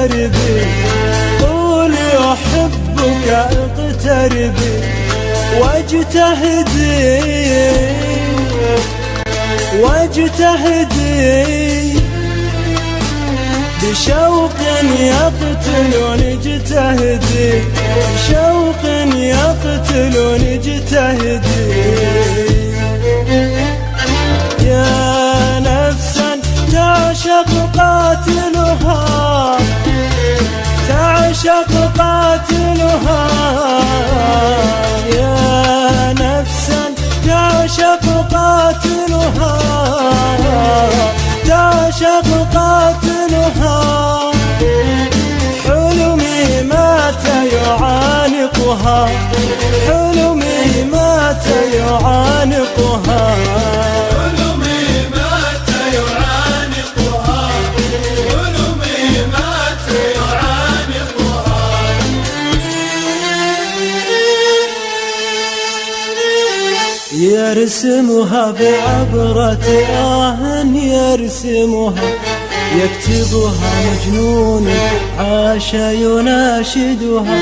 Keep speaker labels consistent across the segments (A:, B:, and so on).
A: اقتربي، قولي أحبك اقتربي واجتهدي بشوق يقتلني اجتهدي، بشوق يقتلني اجتهدي. يا نفسا تعشق قاتلها، تعشق قاتلها، يا نفسا تعشق قاتلها، تعشق قاتلها. حلمي مات يعانقها، حلمي مات يعانقها،
B: حلمي مات يعانقها، حلمي مات يعانقها.
A: يرسمها بعبرة يرسمها، يكتبها مجنون عاش يناشدها.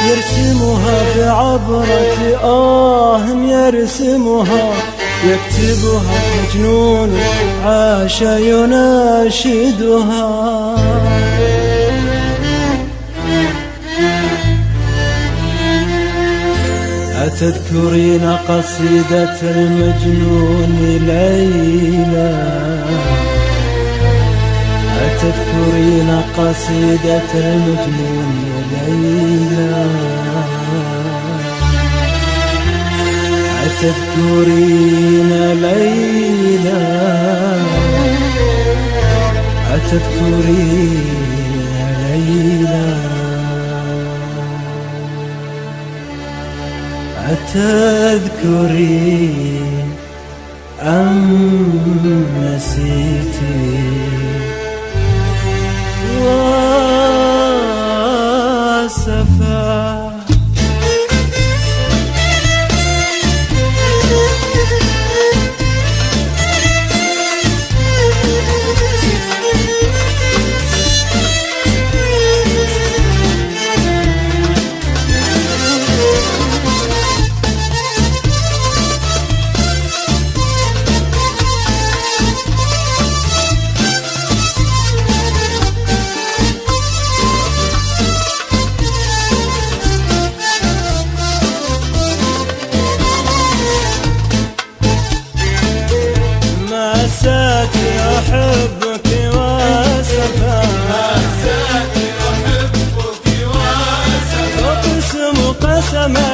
A: يرسمها بعبرة يرسمها، يكتبها مجنون عاش يناشدها. أتذكرين قصيدة المجنون ليلى؟ أتذكرين قصيدة المجنون ليلى؟ أتذكرين ليلى؟ أتذكرين ليلى؟ أتذكرين أم نسيتي؟ واسفا أحبك واسفا،
B: مأساتي أحبك واسفا،
A: أقسم قسما